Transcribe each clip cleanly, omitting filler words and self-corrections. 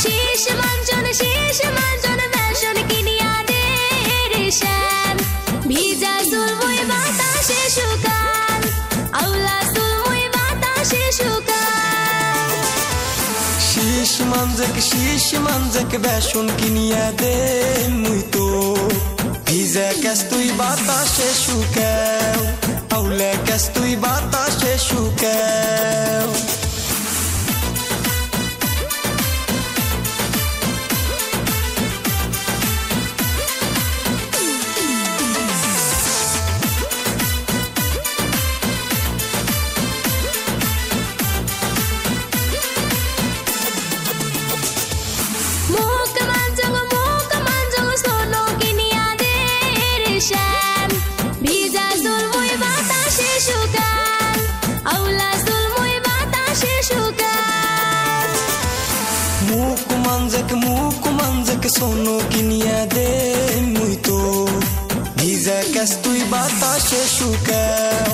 শীষ মাঞ্চন ফ্যাশন কিনিয়া দে রে শ্যাম ভিজা চুল মুই বাতাসে শুকান আউলা চুল মুই বাতাসে শুকান শীষ মাঞ্জক ফ্যাশন কিনিয়া দে মুই তো ভিজা কেস তুই বাতাসে শুকাও আউলা কেস তুই বাতাসে শুকাও মুখ মাঞ্জক সোনো কিনিয়া দে মুই তো ভিজা কেস তুই বাতাসে শুকাও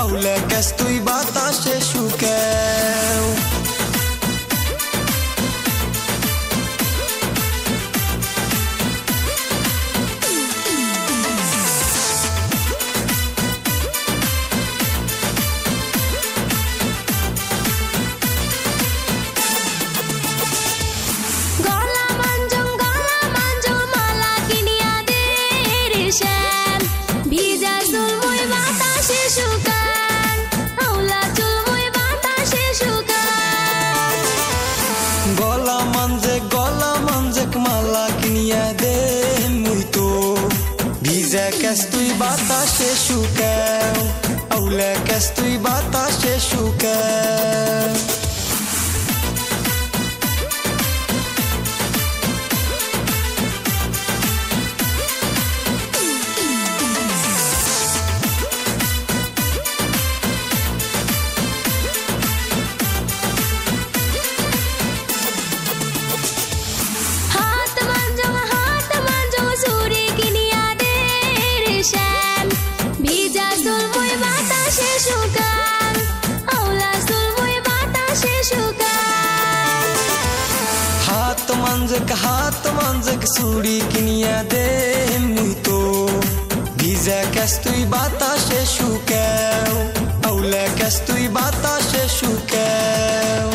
আউলা কেস তুই বাতাসে শুকাও গলা মাঞ্জক মালা কিনিয়া দে মুই তো ভিজা কেস তুই বাতাসে শুকাও আউলা কেস তুই বাতাসে শুকাও হাত মাঞ্জক চুড়ি কিনিয়া দে মুই তো ভিজা কেস তুই বাতাসে শুকাও আউলা কেস তুই বাতাসে শুকাও